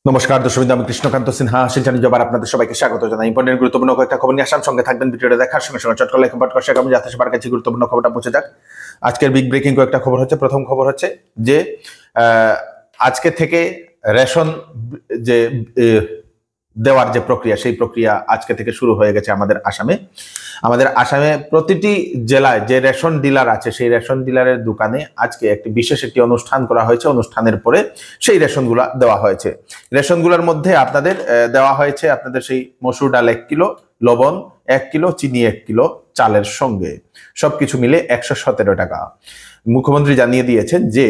নমস্কার দর্শক, আমি কৃষ্ণকান্ত সিনহা শিলচর জবার আপনাদের সবাইকে স্বাগত জানাই। ইম্পর্টেন্ট গুরুত্বপূর্ণ কয়েকটা খবর নিয়ে আসার সঙ্গে থাকবেন। ভিডিওটা দেখার সঙ্গে সঙ্গে চটকল লাইক কমেন্ট করে যাতে সবার কাছে গুরুত্বপূর্ণ খবরটা পৌঁছে যাক। আজকের বিগ ব্রেকিং কয়েকটা খবর হচ্ছে। প্রথম খবর হচ্ছে যে আজকে থেকে রেশন যে দেওয়ার যে প্রক্রিয়া, সেই প্রক্রিয়া আজকে থেকে শুরু হয়ে গেছে আমাদের আসামে প্রতিটি জেলায় যে রেশন ডিলার আছে, সেই রেশন ডিলারের দোকানে আজকে বিশেষ একটি অনুষ্ঠান করা হয়েছে। অনুষ্ঠানের পরে সেই রেশনগুলা দেওয়া হয়েছে। রেশনগুলোর মধ্যে আপনাদের দেওয়া হয়েছে আপনাদের সেই মসুর ডাল 1 কিলো, লবণ 1 কিলো, চিনি 1 কিলো, চালের সঙ্গে সবকিছু মিলে 117 টাকা। মুখ্যমন্ত্রী জানিয়ে দিয়েছেন যে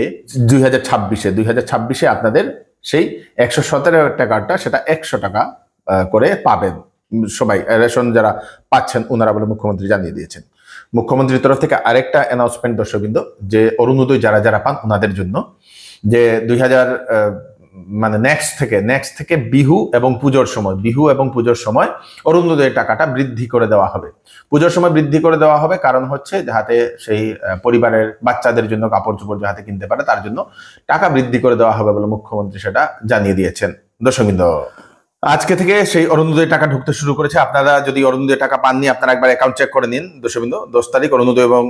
2026-এ আপনাদের সেই 117 টাকাটা সেটা 100 টাকা করে পাবেন সবাই, রেশন যারা পাচ্ছেন ওনারা বলে মুখ্যমন্ত্রী জানিয়ে দিয়েছেন। মুখ্যমন্ত্রীর তরফ থেকে আরেকটা অ্যানাউন্সমেন্ট দর্শকবৃন্দ, যে অরুণোদয় যারা পান ওনাদের জন্য যে 2000 মানে নেক্সট থেকে বিহু এবং পুজোর সময় অরুণোদয়ের টাকাটা বৃদ্ধি করে দেওয়া হবে। পুজোর সময় বৃদ্ধি করে দেওয়া হবে, কারণ হচ্ছে যাতে সেই পরিবারের বাচ্চাদের জন্য কাপড় চোপড় যাতে কিনতে পারে, তার জন্য টাকা বৃদ্ধি করে দেওয়া হবে বলে মুখ্যমন্ত্রী সেটা জানিয়ে দিয়েছেন। দর্শকবৃন্দ, আজকে থেকে সেই অরুণোদয় টাকা ঢুকতে শুরু করেছে। আপনারা যদি অরুণোদয় টাকা পাননি, আপনারা একবার অ্যাকাউন্ট চেক করে নিন। দর্শকবৃন্দ, 10 তারিখ অরুণোদয় এবং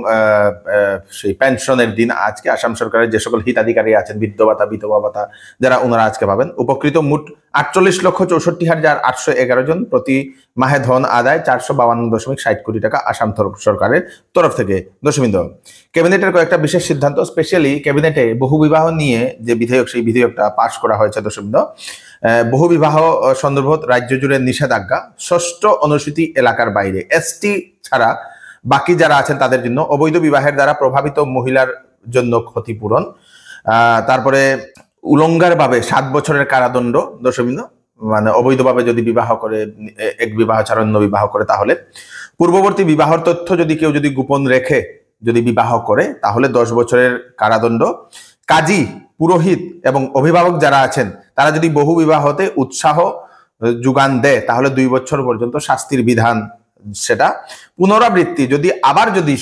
সেই পেনশনের দিন। আজকে আসাম সরকারের যে সকল হিতাধিকারী আছেন, বৃদ্ধ ভাতা, বিধবা ভাতা যারা, ওনারা আজকে পাবেন। উপকৃত মোট 48,64,811 জন। প্রতি মাহে ধন আদায় 452.60 কোটি টাকা আসাম সরকারের তরফ থেকে। দর্শকবৃন্দ, ক্যাবিনেটের কয়েকটা বিশেষ সিদ্ধান্ত, স্পেশালি ক্যাবিনেটে বহু বিবাহ নিয়ে যে বিধেয়ক, সেই বিধেয়কটা পাশ করা হয়েছে। দর্শকবৃন্দ, বহু বিবাহ সন্দর্ভত রাজ্য জুড়ে নিষেধাজ্ঞা। ষষ্ঠ অনুসূচি এলাকার বাইরে এসটি ছাড়া বাকি যারা আছেন তাদের জন্য অবৈধ বিবাহের দ্বারা প্রভাবিত মহিলার জন্য ক্ষতিপূরণ। তারপরে উলঙ্গার ভাবে 7 বছরের কারাদণ্ড। দর্শকবৃন্দ, মানে অবৈধভাবে যদি বিবাহ করে, এক বিবাহ ছাড়া অন্য বিবাহ করে, তাহলে পূর্ববর্তী বিবাহর তথ্য যদি কেউ গোপন রেখে যদি বিবাহ করে, তাহলে 10 বছরের কারাদণ্ড। কাজী, পুরোহিত এবং অভিভাবক যারা আছেন তারা যদি বহু বিবাহতে উৎসাহ যোগান দেয়, তাহলে 2 বছর পর্যন্ত শাস্তির বিধান। সেটা পুনরাবৃত্তি যদি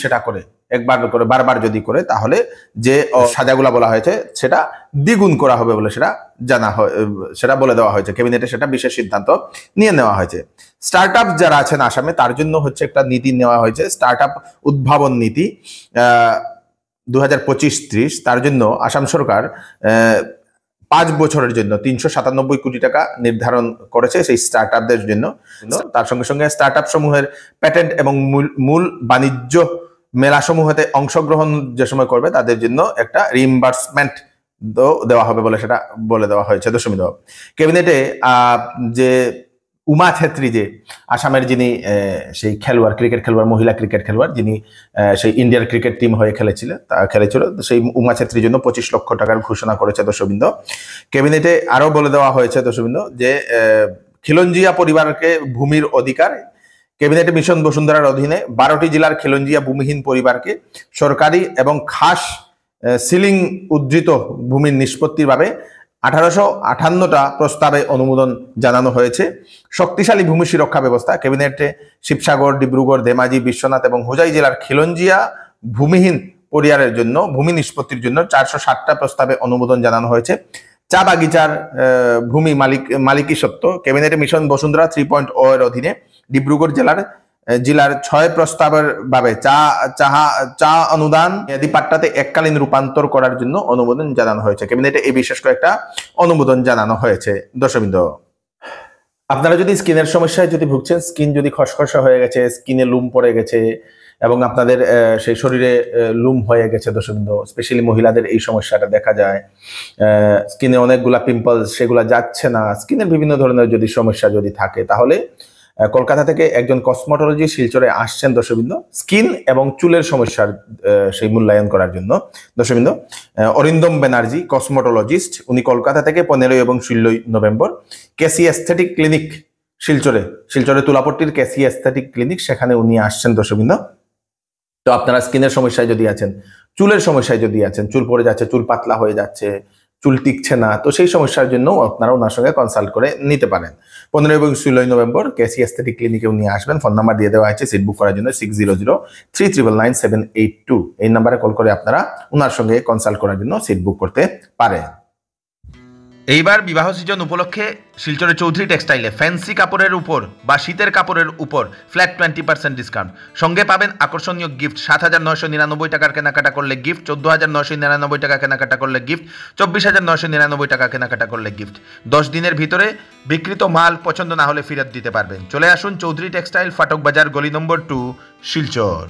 সেটা করে, একবার করে বারবার যদি করে, তাহলে যে সাজাগুলা বলা হয়েছে সেটা দ্বিগুণ করা হবে বলে সেটা বলে দেওয়া হয়েছে। ক্যাবিনেটে সেটা বিশেষ সিদ্ধান্ত নিয়ে নেওয়া হয়েছে। স্টার্ট আপ যারা আছেন আসামে, তার জন্য হচ্ছে একটা নীতি নেওয়া হয়েছে, স্টার্ট আপ উদ্ভাবন নীতি 2025-30। তার জন্য আসাম সরকার 5 বছরের জন্য 397 কোটি টাকা নির্ধারণ করেছে সেই স্টার্ট আপদের জন্য। তার সঙ্গে সঙ্গে স্টার্ট আপ সমূহের প্যাটেন্ট এবং মূল বাণিজ্য মেলা সমূহতে অংশগ্রহণ যে সময় করবে, তাদের জন্য একটা রিইম্বার্সমেন্ট দেওয়া হবে বলে সেটা বলে দেওয়া হয়েছে। দর্শকবৃন্দ, ক্যাবিনেটে যে উমা ছেত্রী, যে আসামের যিনি সেই ক্রিকেট খেলোয়াড়, মহিলা ক্রিকেট খেলোয়াড়, যিনি সেই ইন্ডিয়ার ক্রিকেট টিম হয়ে খেলেছিল, সেই উমা ছেত্রীর জন্য 25 লক্ষ টাকার ঘোষণা করেছে। দর্শকবৃন্দ, ক্যাবিনেটে আরো বলে দেওয়া হয়েছে দর্শকবৃন্দ যে খিলঞ্জিয়া পরিবারকে ভূমির অধিকার। ক্যাবিনেটে মিশন বসুন্ধরার অধীনে 12টি জেলার খিলঞ্জিয়া ভূমিহীন পরিবারকে সরকারি এবং খাস সিলিং উদ্ধৃত ভূমির নিষ্পত্তির ভাবে 1858টা প্রস্তাবে অনুমোদন জানানো হয়েছে। শক্তিশালী ভূমি সুরক্ষা ব্যবস্থা। ক্যাবিনেটে শিবসাগর, ডিব্রুগড়, ধেমাজি, বিশ্বনাথ এবং হোজাই জেলার খিলঞ্জিয়া ভূমিহীন পরিবারের জন্য ভূমি নিষ্পত্তির জন্য 460টা প্রস্তাবে অনুমোদন জানানো হয়েছে। চা বাগিচার ভূমি মালিকি সত্ত্ব। ক্যাবিনেটে মিশন বসুন্ধরা 3.0 এর অধীনে ডিব্রুগড় জেলার 6 প্রস্তাবের ভাবে চা অনুদান পাট্টাতে এককালীন রূপান্তর করার জন্য অনুমোদন জানানো হয়েছে। ক্যাবিনেটে এই বিশেষ কয়েকটা অনুমোদন জানানো হয়েছে। দর্শকবৃন্দ, আপনারা যদি স্কিনের সমস্যায় ভুগছেন, স্কিন যদি খসখসা হয়ে গেছে, স্কিনে লুম পড়ে গেছে এবং আপনাদের সেই শরীরে লুম হয়ে গেছে, দর্শকবৃন্দ, স্পেশালি মহিলাদের এই সমস্যাটা দেখা যায়। স্কিনে অনেকগুলা পিম্পলস, সেগুলা যাচ্ছে না, স্কিনের বিভিন্ন ধরনের যদি সমস্যা থাকে, তাহলে কলকাতা থেকে একজন কসমোটোলজি শিলচরে আসছেন দর্শকবৃন্দ, স্কিন এবং চুলের সমস্যার সেই মূল্যায়ন করার জন্য। দর্শকবৃন্দ, অরিন্দম ব্যানার্জি, কসমোটোলজিস্ট, উনি কলকাতা থেকে 15 এবং 16 নভেম্বর কেসি এস্থেটিক ক্লিনিক শিলচরে তুলাপট্টির কেসি এস্থেটিক ক্লিনিক, সেখানে উনি আসছেন। দর্শকবৃন্দ, তো আপনারা স্কিনের সমস্যায় আছেন, চুলের সমস্যায় আছেন, চুল পড়ে যাচ্ছে, চুল পাতলা হয়ে যাচ্ছে, চুল টিকছে না, তো সেই সমস্যার জন্য আপনারা ওনার সঙ্গে কনসাল্ট করে নিতে পারেন। 15 এবং 16 নভেম্বর কেসি এস্থেটিক ক্লিনিকে উনি আসবেন। ফোন নাম্বার দিয়ে দেওয়া হয়েছে সিট বুক করার জন্য 6003999782। এই নাম্বারে কল করে আপনারা ওনার সঙ্গে কনসাল্ট করার জন্য সিট বুক করতে পারেন। এইবার বিবাহ সিজন উপলক্ষে শিলচরের চৌধুরী টেক্সটাইলে ফ্যান্সি কাপড়ের উপর বা শীতের কাপড়ের উপর ফ্ল্যাট 20% ডিসকাউন্ট, সঙ্গে পাবেন আকর্ষণীয় গিফট। 7,999 টাকার কেনাকাটা করলে গিফট, 14,999 টাকা কেনাকাটা করলে গিফট, 24,999 টাকা কেনাকাটা করলে গিফট। 10 দিনের ভিতরে বিক্রিত মাল পছন্দ না হলে ফেরত দিতে পারবেন। চলে আসুন চৌধুরী টেক্সটাইল, ফাটক বাজার, গলি নম্বর 2, শিলচর।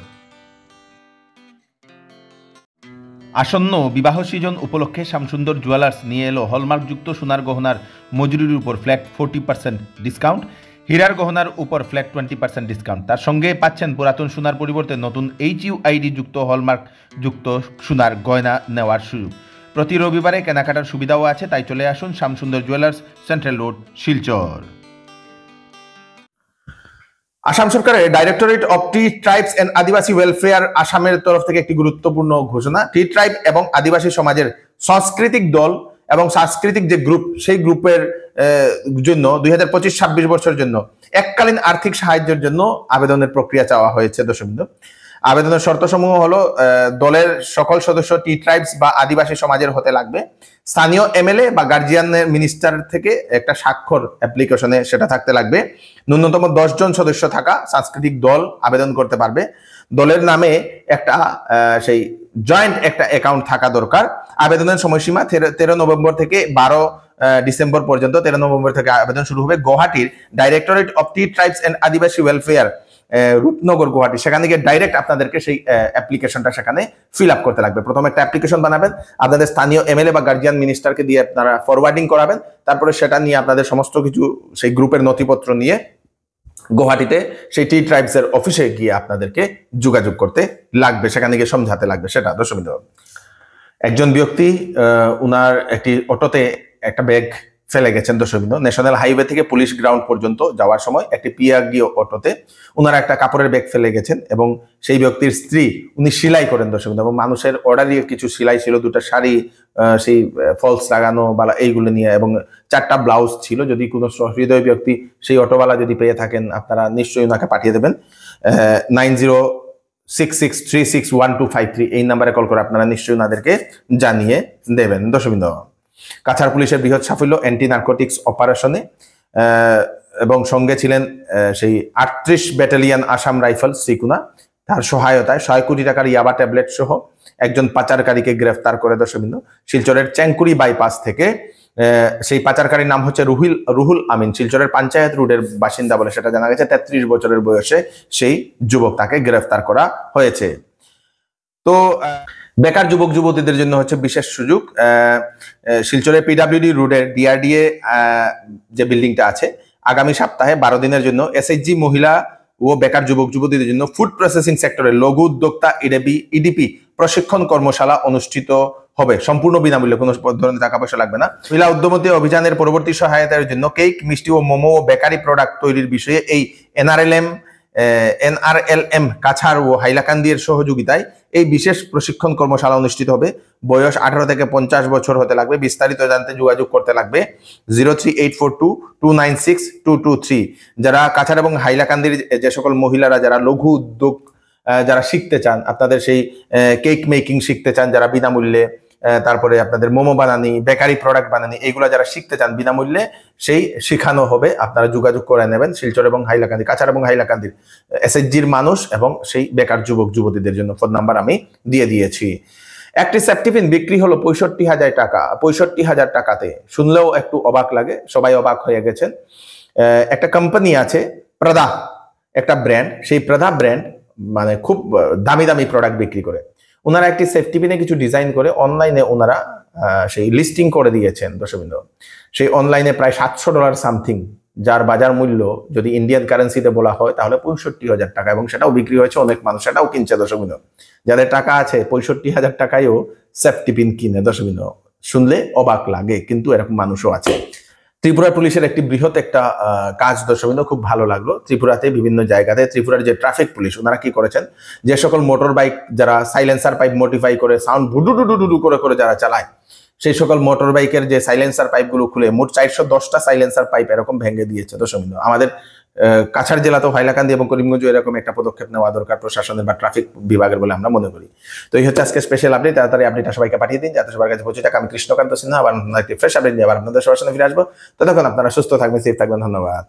আসন্ন বিবাহ সিজন উপলক্ষে শ্যামসুন্দর জুয়েলার্স নিয়ে এলো হলমার্কযুক্ত সোনার গহনার মজুরির উপর ফ্ল্যাট 40% ডিসকাউন্ট, হীরার গহনার উপর ফ্ল্যাট 20% ডিসকাউন্ট। তার সঙ্গে পাচ্ছেন পুরাতন সোনার পরিবর্তে নতুন HUID যুক্ত হলমার্কযুক্ত সোনার গয়না নেওয়ার সুযোগ। প্রতি রবিবারে কেনাকাটার সুবিধাও আছে, তাই চলে আসুন Shyamsundar jewellers, central road, Silchar. Assam সরকারের directorate of tea tribes and Adivasi welfare আসামের তরফ থেকে একটি গুরুত্বপূর্ণ ঘোষণা। টি ট্রাইব এবং আদিবাসী সমাজের সাংস্কৃতিক দল এবং সাংস্কৃতিক যে গ্রুপ, সেই গ্রুপের জন্য 2025-26 বছরের জন্য এককালীন আর্থিক সাহায্যের জন্য আবেদনের প্রক্রিয়া চাওয়া হয়েছে। দর্শকবৃন্দ, আবেদনের শর্তসমূহ হলো দলের সকল সদস্য টি ট্রাইবস বা আদিবাসী সমাজের হতে লাগবে, স্থানীয় MLA বা গার্জিয়ানের মিনিস্টার থেকে একটা স্বাক্ষর অ্যাপ্লিকেশনে সেটা থাকতে লাগবে, ন্যূনতম 10 জন সদস্য থাকা সাংস্কৃতিক দল আবেদন করতে পারবে, দলের নামে একটা সেই জয়েন্ট একটা অ্যাকাউন্ট থাকা দরকার। আবেদনের সময়সীমা 13 নভেম্বর থেকে 12 ডিসেম্বর পর্যন্ত। 13 নভেম্বর থেকে আবেদন শুরু হবে। গুয়াহাটির directorate of tea tribes and Adivasi welfare, Rupnagar, Guwahati, সেখান থেকে ডাইরেক্ট আপনাদেরকে সেই অ্যাপ্লিকেশনটা সেখানে ফিল আপ করতে লাগবে। প্রথমে একটা অ্যাপ্লিকেশন বানাবেন, আপনাদের স্থানীয় MLA বা গার্জিয়ান মিনিস্টারকে দিয়ে আপনারা ফরওয়ার্ডিং করাবেন। তারপরে সেটা নিয়ে আপনাদের সমস্ত কিছু সেই গ্রুপের নথিপত্র নিয়ে গুয়াহাটিতে সেই টি ট্রাইবস এর অফিসে গিয়ে আপনাদেরকে যোগাযোগ করতে লাগবে, সেখানে গিয়ে সমঝাতে লাগবে সেটা। দর্শকবৃন্দ, একজন ব্যক্তি উনার একটি অটোতে একটা ব্যাগ ফেলে গেছেন। দর্শকবৃন্দ, ন্যাশনাল হাইওয়ে থেকে পুলিশ গ্রাউন্ড পর্যন্ত যাওয়ার সময় একটি পিয়াগিও অটোতে উনারা একটা কাপড়ের ব্যাগ ফেলে গেছেন এবং সেই ব্যক্তির স্ত্রী উনি সেলাই করেন। দর্শকবৃন্দ, এবং মানুষের অর্ডারই কিছু সেলাই ছিল, 2টা শাড়ি, সেই ফলস লাগানো বালা এইগুলো নিয়ে, এবং 4টা ব্লাউজ ছিল। যদি কোনো সহৃদয় ব্যক্তি সেই অটোওয়ালা যদি পেয়ে থাকেন, আপনারা নিশ্চয়ই ওনাকে পাঠিয়ে দেবেন। 9066361253 এই নাম্বারে কল করে আপনারা নিশ্চয়ই ওনাদেরকে জানিয়ে দেবেন। দর্শকবৃন্দ, কাছাড় পুলিশের বৃহৎ সাফল্য অ্যান্টি নার্কোটিক্স অপারেশনে, এবং সঙ্গে ছিলেন সেই 38 ব্যাটালিয়ন আসাম রাইফেলস শ্রীকুনা। তার সহায়তায় 6 কোটি টাকার ইয়াবা ট্যাবলেট সহ একজন পাচারকারীকে গ্রেফতার করে। দর্শকবৃন্দ, শিলচরের চ্যাংকুড়ি বাইপাস থেকে সেই পাচারকারীর নাম হচ্ছে রুহুল আমিন, শিলচরের পঞ্চায়েত রোডের বাসিন্দা বলে সেটা জানা গেছে। 33 বছরের বয়সে সেই যুবক, তাকে গ্রেফতার করা হয়েছে। তো বেকার যুবক যুবতীদের জন্য হচ্ছে বিশেষ সুযোগ। শিলচরের PWD রোডের DRDA যে বিল্ডিংটা আছে, আগামী সপ্তাহে 12 দিনের জন্য SHG মহিলা ও বেকার যুবক যুবতীদের জন্য ফুড প্রসেসিং সেক্টরে লঘু উদ্যোক্তা EDP প্রশিক্ষণ কর্মশালা অনুষ্ঠিত হবে, সম্পূর্ণ বিনামূল্যে, কোনো ধরনের টাকা পয়সা লাগবে না। মহিলা উদ্যমী অভিযানের পরবর্তী সহায়তার জন্য কেক, মিষ্টি ও মোমো ও বেকারি প্রোডাক্ট তৈরির বিষয়ে এই NRLM কাছাড় ও হাইলাকান্দির সহযোগিতায় এই বিশেষ প্রশিক্ষণ কর্মশালা অনুষ্ঠিত হবে। বয়স 18 থেকে 50 বছর হতে লাগবে। বিস্তারিত জানতে যোগাযোগ করতে লাগবে 038422962223। যারা কাছাড় এবং হাইলাকান্দির যে সকল মহিলারা যারা লঘু উদ্যোগ যারা শিখতে চান, আপনাদের সেই কেক মেকিং শিখতে চান যারা বিনামূল্যে, তারপরে আপনাদের মোমো বানানি, বেকারি প্রোডাক্ট বানানি, এইগুলো যারা শিখতে চান বিনামূল্যে, সেই শেখানো হবে। আপনারা যোগাযোগ করে নেবেন শিলচর এবং হাইলাকান্দি, কাছাড় এবং হাইলাকান্দির SHGর মানুষ এবং সেই বেকার যুবক যুবতীদের জন্য ফোন নাম্বার আমি দিয়ে দিয়েছি। একটি সেফটিপিন বিক্রি হলো 65,000 টাকা। 65,000 টাকাতে শুনলেও একটু অবাক লাগে, সবাই অবাক হয়ে গেছেন। একটা কোম্পানি আছে প্রদা, একটা ব্র্যান্ড, সেই প্রদা ব্র্যান্ড মানে খুব দামি দামি প্রোডাক্ট বিক্রি করে। ওনারা একটি সেফটি পিনে কিছু ডিজাইন করে অনলাইনে ওনারা সেই লিস্টিং করে দিয়েছেন। দর্শকবৃন্দ, সেই অনলাইনে প্রায় $700 সামথিং, যার বাজার মূল্য যদি ইন্ডিয়ান কারেন্সিতে বলা হয় তাহলে 65,000 টাকা, এবং সেটাও বিক্রি হয়েছে, অনেক মানুষ সেটাও কিনছে। দর্শকবৃন্দ, যাদের টাকা আছে 65,000 টাকায়ও সেফটি পিন কিনে। দর্শকবৃন্দ, শুনলে অবাক লাগে, কিন্তু এরকম মানুষও আছে। ত্রিপুরা পুলিশের একটি বৃহৎ একটা কাজ দর্শকবৃন্দ, খুব ভালো লাগলো। ত্রিপুরাতে বিভিন্ন জায়গাতে ত্রিপুরার যে ট্রাফিক পুলিশ, ওনারা কি করেছেন, যে সকল মোটর বাইক যারা সাইলেন্সার পাইপ মডিফাই করে সাউন্ড ভুডুডুডুডু করে করে যারা চালায়, সেই সকল মোটর বাইকের যে সাইলেন্সার পাইপগুলো খুলে মোট 410টা সাইলেন্সার পাইপ এরকম ভেঙে দিয়েছে। দর্শকবৃন্দ, আমাদের কাছাড় জেলাতেও হাইলাকান্দি এবং করিমগঞ্জ এরকম একটা পদক্ষেপ নেওয়া দরকার প্রশাসনের বা ট্রাফিক বিভাগের বলে আমরা মনে করি। তো এই হচ্ছে আজকে স্পেশাল আপডেট, তাড়াতাড়ি আপডেটটা সবাইকে পাঠিয়ে দিন যাতে সবার কাছে পৌঁছে থাকে। আমি কৃষ্ণকান্ত সিনহা আবার একটি ফ্রেশ আপডেট নিয়ে আবার আপনাদের সবার সামনে ফিরে আসবো। ততক্ষণ আপনারা সুস্থ থাকবেন, সেফ থাকবেন, ধন্যবাদ।